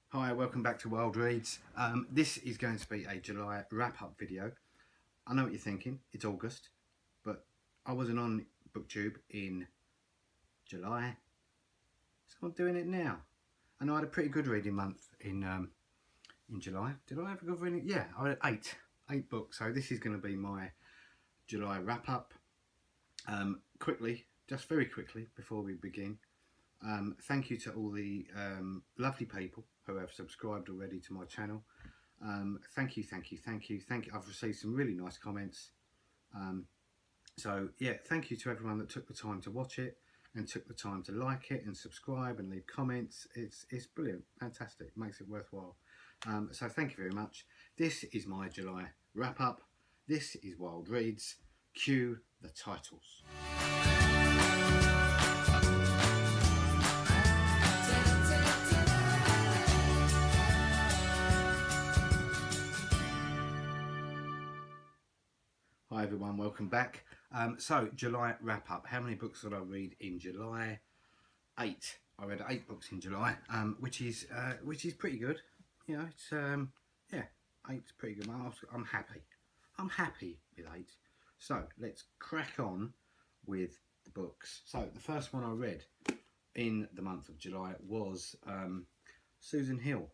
Hi, welcome back to Wilde Reads. This is going to be a July wrap-up video. I know what you're thinking, it's August, but I wasn't on BookTube in July, so I'm doing it now. And I had a pretty good reading month in July. Did I have a good reading? Yeah, I had eight books, so this is going to be my July wrap-up. Just very quickly, before we begin, thank you to all the lovely people who have subscribed already to my channel. Thank you. I've received some really nice comments. So yeah, thank you to everyone that took the time to watch it and took the time to like it and subscribe and leave comments. It's brilliant, fantastic, makes it worthwhile. So thank you very much. This is my July wrap up. This is Wilde Reads. Cue the titles. Hi everyone, welcome back. So July wrap up. How many books did I read in July? 8. I read 8 books in July, which is pretty good. You know, it's yeah, 8's pretty good. I'm happy. I'm happy with 8. So let's crack on with the books. So the first one I read in the month of July was Susan Hill,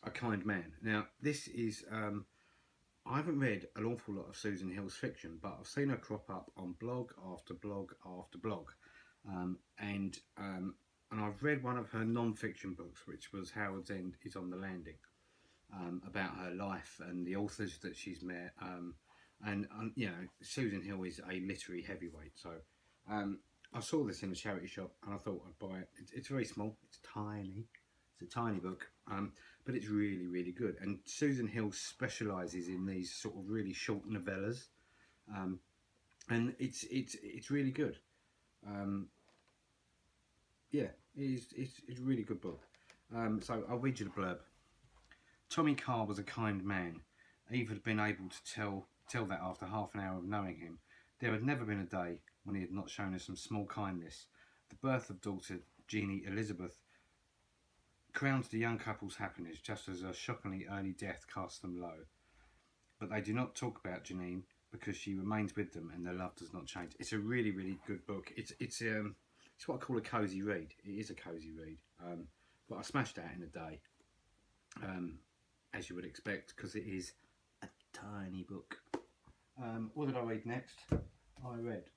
A Kind Man. Now this is I haven't read an awful lot of Susan Hill's fiction, but I've seen her crop up on blog after blog after blog, and I've read one of her non-fiction books, which was Howard's End is on the Landing, about her life and the authors that she's met, and you know, Susan Hill is a literary heavyweight. So I saw this in a charity shop and I thought I'd buy it. It's very small, it's tiny. It's a tiny book, but it's really good. And Susan Hill specialises in these sort of really short novellas, and it's really good. Yeah, it's a really good book. So I'll read you the blurb. Tommy Carr was a kind man. Eve had been able to tell that after half an hour of knowing him. There had never been a day when he had not shown her some small kindness. The birth of daughter Jeannie Elizabeth crowns the young couple's happiness, just as a shockingly early death casts them low. But they do not talk about Janine because she remains with them and their love does not change. It's a really good book. It's what I call a cosy read. It is a cosy read, but I smashed that in a day, as you would expect, because it is a tiny book. What did I read next? I read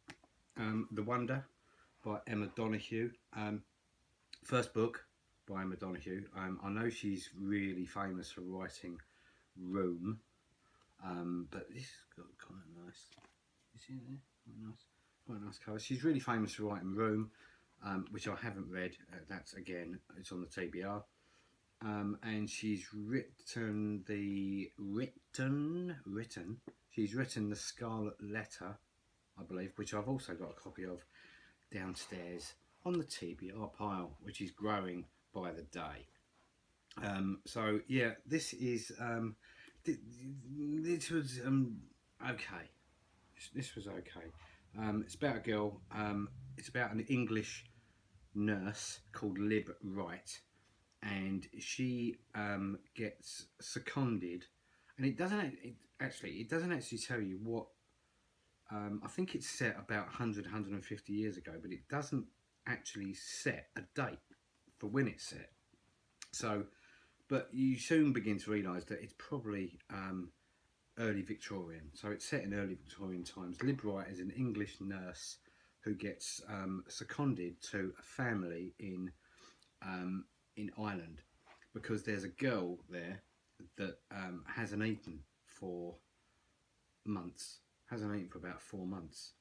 The Wonder by Emma Donoghue. First book by Emma Donoghue. I know she's really famous for writing Room, but this has got quite a nice, you see there? Quite nice cover. She's really famous for writing Room, which I haven't read. That's again, it's on the TBR. And she's written The Scarlet Letter, I believe, which I've also got a copy of downstairs on the TBR pile, which is growing by the day. So yeah, this is this was okay. This was okay. It's about a girl. It's about an English nurse called Lib Wright, and she gets seconded, and it doesn't actually tell you what. I think it's set about 150 years ago, but it doesn't actually set a date for when it's set. So, but you soon begin to realise that it's probably early Victorian. So it's set in early Victorian times. Lib Wright is an English nurse who gets seconded to a family in Ireland because there's a girl there that hasn't eaten for months. Hasn't eaten for about 4 months,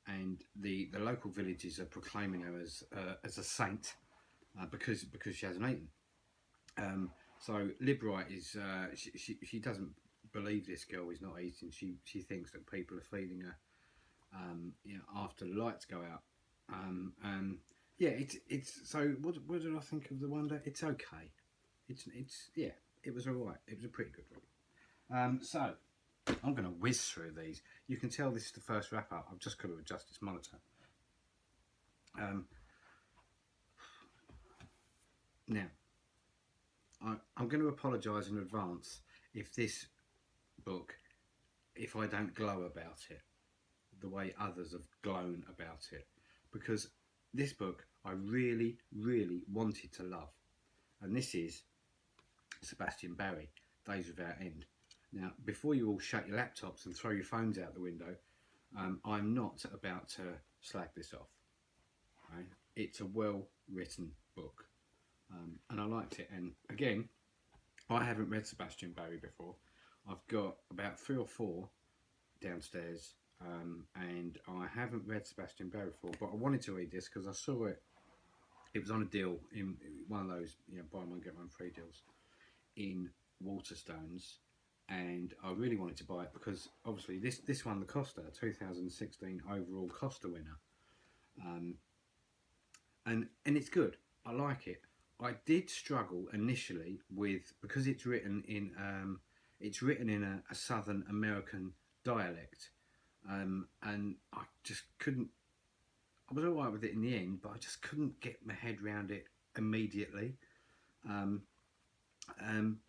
and the local villages are proclaiming her as a saint because she hasn't eaten. So Lib Wright is she doesn't believe this girl is not eating. She thinks that people are feeding her, you know, after the lights go out. Yeah, it's so. What did I think of The Wonder? It's okay. It's yeah. It was alright. It was a pretty good read. So I'm going to whiz through these. You can tell this is the first wrap up. I've just got to adjust this monitor. Now, I'm going to apologise in advance if this book, if I don't glow about it the way others have glown about it, because this book I really, really wanted to love, and this is Sebastian Barry, Days Without End. Now, before you all shut your laptops and throw your phones out the window, I'm not about to slag this off. Right? It's a well-written book, and I liked it. And again, I haven't read Sebastian Barry before. I've got about 3 or 4 downstairs, and I haven't read Sebastian Barry before, but I wanted to read this because I saw it. It was on a deal in one of those, buy one get one free deals in Waterstones, and I really wanted to buy it because obviously this won the Costa 2016 overall Costa winner, and it's good. I like it. I did struggle initially with, because it's written in a Southern American dialect, and I just couldn't. I was alright with it in the end, but I just couldn't get my head around it immediately. But I'm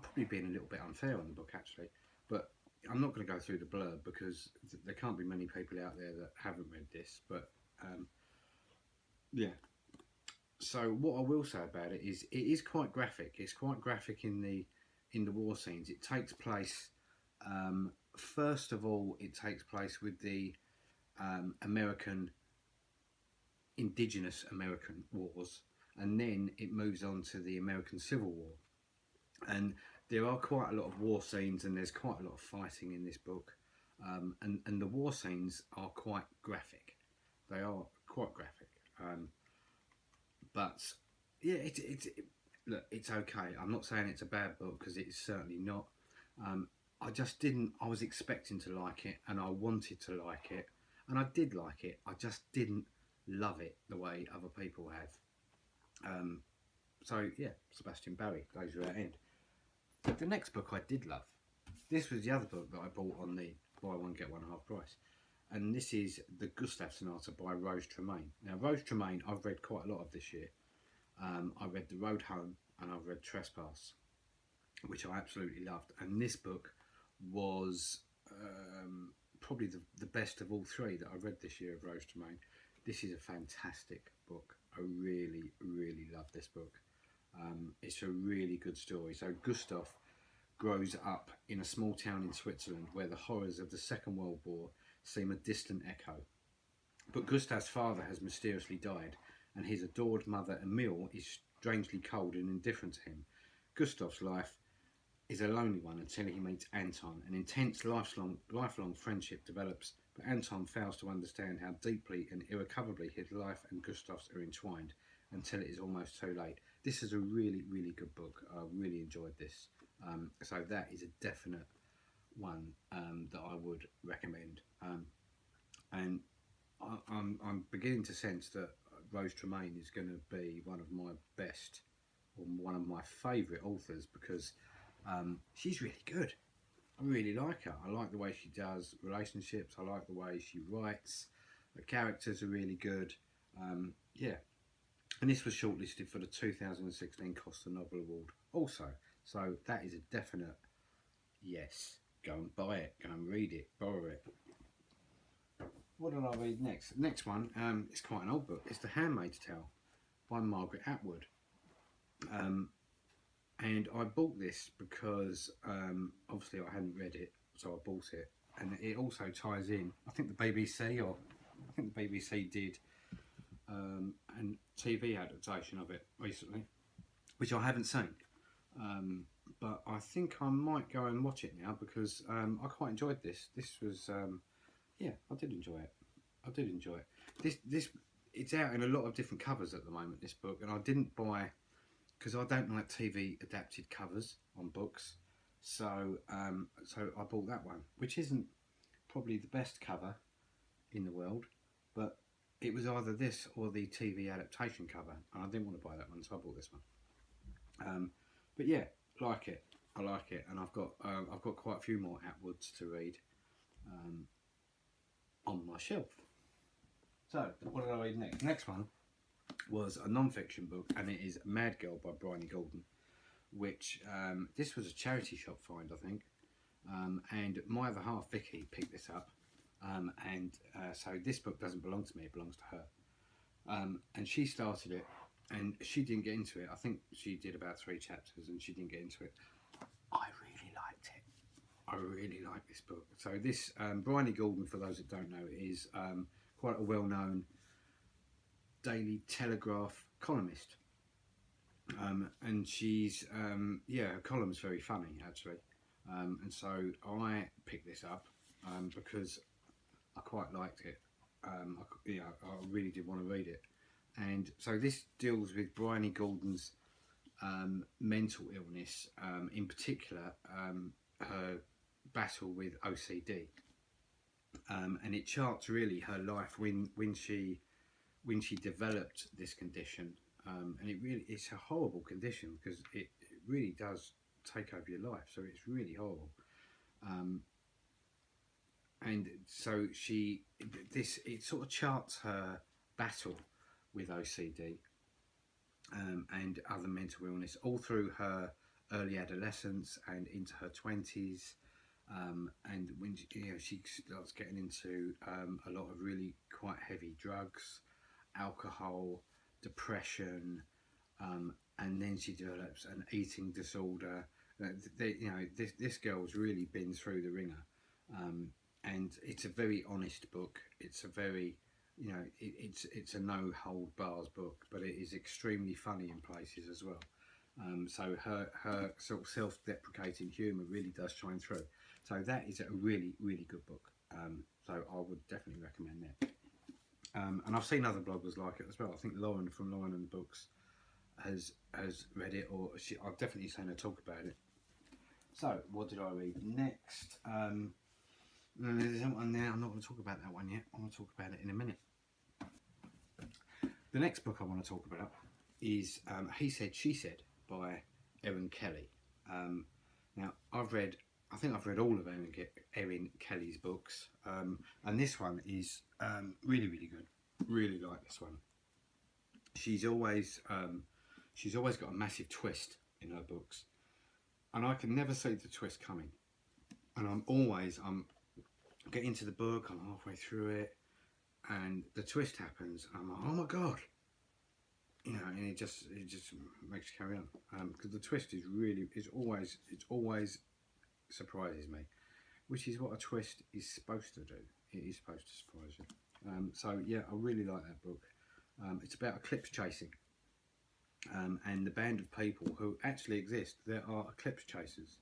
probably being a little bit unfair on the book actually. But I'm not going to go through the blurb because there can't be many people out there that haven't read this. But yeah. So what I will say about it is quite graphic. It's quite graphic in the war scenes. It takes place. First of all, it takes place with the indigenous American wars, and then it moves on to the American Civil War. And there are quite a lot of war scenes, and there's quite a lot of fighting in this book, and the war scenes are quite graphic. They are quite graphic, but yeah, look, it's okay. I'm not saying it's a bad book because it's certainly not. I just didn't. I was expecting to like it, and I wanted to like it, and I did like it. I just didn't love it the way other people have. So yeah, Sebastian Barry, Days Without End. But the next book I did love. This was the other book that I bought on the buy one get one half price, and this is the Gustav Sonata by Rose Tremain. Now Rose Tremain, I've read quite a lot of this year. I read The Road Home and I've read Trespass, which I absolutely loved. And this book was probably the best of all 3 that I've read this year of Rose Tremain. This is a fantastic book. I really, really love this book. It's a really good story. So Gustav grows up in a small town in Switzerland where the horrors of the Second World War seem a distant echo. But Gustav's father has mysteriously died, and his adored mother Emile is strangely cold and indifferent to him. Gustav's life is a lonely one until he meets Anton. An intense lifelong friendship develops, but Anton fails to understand how deeply and irrecoverably his life and Gustav's are entwined until it is almost too late. This is a really, really good book. I really enjoyed this. So that is a definite one that I would recommend. And I'm beginning to sense that Rose Tremain is going to be one of my best, or one of my favourite authors, because she's really good. I really like her. I like the way she does relationships. I like the way she writes. The characters are really good. Yeah. And this was shortlisted for the 2016 Costa Novel Award also. So that is a definite yes. Go and buy it. Go and read it. Borrow it. What did I read next? Next one, it's quite an old book. It's The Handmaid's Tale by Margaret Atwood. And I bought this because obviously I hadn't read it, so I bought it. And it also ties in, I think the BBC did a TV adaptation of it recently, which I haven't seen. But I think I might go and watch it now because I quite enjoyed this. This was, yeah, I did enjoy it. I did enjoy it. This it's out in a lot of different covers at the moment, this book, and I didn't buy, because I don't like TV adapted covers on books. So so I bought that one, which isn't probably the best cover in the world, but it was either this or the TV adaptation cover, and I didn't want to buy that one, so I bought this one. But yeah, like it. I like it, and I've got quite a few more Atwoods to read on my shelf. So what did I read next? Next one was a non-fiction book, and it is Mad Girl by Bryony, which this was a charity shop find, I think. And my other half, Vicky, picked this up. So this book doesn't belong to me, it belongs to her. And she started it, and she didn't get into it. I think she did about 3 chapters, and she didn't get into it. I really liked it. I really like this book. So this, Bryony, for those that don't know, is quite a well-known Daily Telegraph columnist. And she's, her column's very funny, actually. And so I picked this up because I quite liked it. I really did want to read it. And so this deals with Bryony Gordon's mental illness, in particular her battle with OCD. And it charts really her life when she developed this condition. And it's a horrible condition because it really does take over your life, so it's really horrible. And so it sort of charts her battle with OCD and other mental illness all through her early adolescence and into her 20s. And when she starts getting into a lot of really quite heavy drugs, alcohol, depression, and then she develops an eating disorder. This girl's really been through the ringer, and it's a very honest book. It's a very, it's a no hold bars book, but it is extremely funny in places as well. So her sort of self-deprecating humour really does shine through. So that is a really, really good book. So I would definitely recommend that. And I've seen other bloggers like it as well. I think Lauren from Lauren and Books has read it, or I've definitely seen her talk about it. So what did I read next? There's one there. I'm not going to talk about that one yet. I want to talk about it in a minute. The next book I want to talk about is He Said, She Said by Erin Kelly. Now I think I've read all of Erin Kelly's books, and this one is really, really good. Really like this one. She's always got a massive twist in her books, and I can never see the twist coming. And I'm getting to the book, I'm halfway through it, and the twist happens. And I'm like, oh my god, and it just makes you carry on, because the twist is always surprises me, which is what a twist is supposed to do. It is supposed to surprise you. So yeah, I really like that book. It's about eclipse chasing, and the band of people who actually exist. There are eclipse chasers,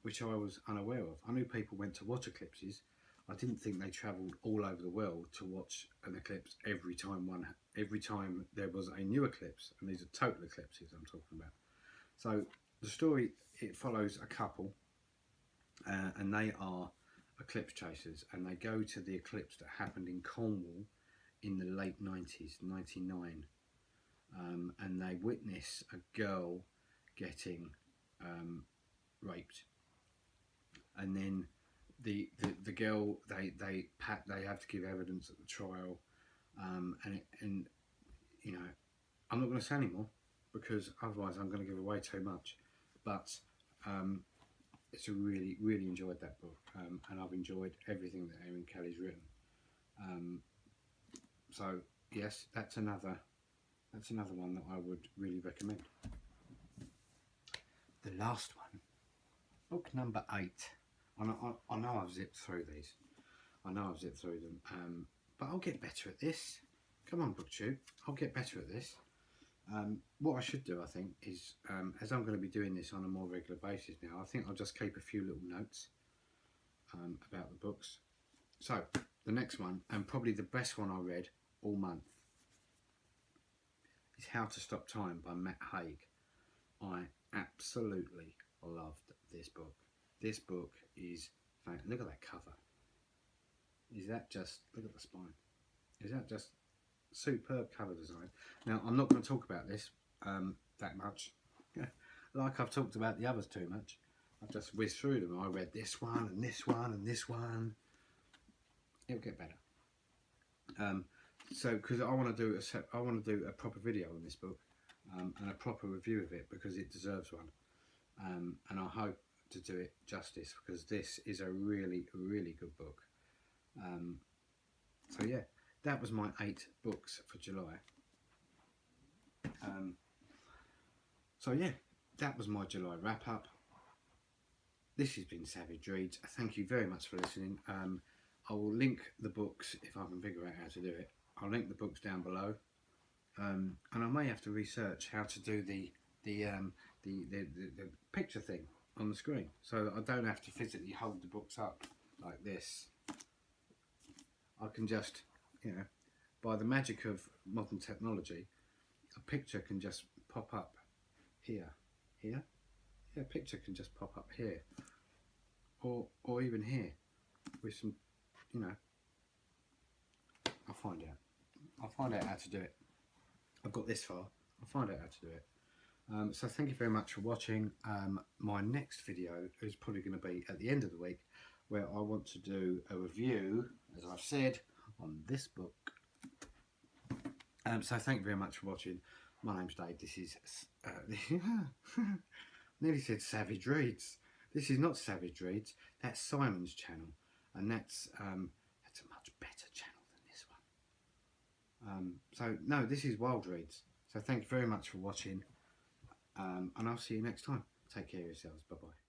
which I was unaware of. I knew people went to watch eclipses. I didn't think they travelled all over the world to watch an eclipse every time there was a new eclipse, and these are total eclipses I'm talking about. So the story, it follows a couple, and they are eclipse chasers, and they go to the eclipse that happened in Cornwall in the late 90s, 99, and they witness a girl getting raped, and then the girl, they have to give evidence at the trial, and I'm not going to say anymore because otherwise I'm going to give away too much, but it's a really, really enjoyed that book, and I've enjoyed everything that Erin Kelly's written. So yes, that's another one that I would really recommend. The last one, book number 8. I know I've zipped through these. I know I've zipped through them, but I'll get better at this. Come on, BookTube, I'll get better at this. What I should do, I think, is as I'm going to be doing this on a more regular basis now, I think I'll just keep a few little notes about the books. So the next one, and probably the best one I read all month, is How to Stop Time by Matt Haig. I absolutely loved this book. This book is, look at that cover. Is that just, look at the spine. Is that just superb cover design? Now, I'm not going to talk about this that much, like I've talked about the others too much. I've just whizzed through them. I read this one and this one and this one. It'll get better. So because I want to do a proper video on this book, and a proper review of it, because it deserves one, and I hope to do it justice, because this is a really good book. So yeah, that was my 8 books for July. So yeah, that was my July wrap up. This has been Savage Reads. Thank you very much for listening. I will link the books if I can figure out how to do it. I'll link the books down below, and I may have to research how to do the picture thing on the screen, so that I don't have to physically hold the books up like this. I can just, you know, by the magic of modern technology, a picture can just pop up here. Yeah, a picture can just pop up here, or even here, with some, you know. I'll find out how to do it. I've got this far. I'll find out how to do it. So thank you very much for watching. My next video is probably going to be at the end of the week, where I want to do a review, as I've said, on this book. So thank you very much for watching. My name's Dave. This is nearly said Savage Reads. This is not Savage Reads. That's Simon's channel, and that's a much better channel than this one. So no, this is Wilde Reads. So thank you very much for watching, and I'll see you next time. Take care of yourselves. Bye bye.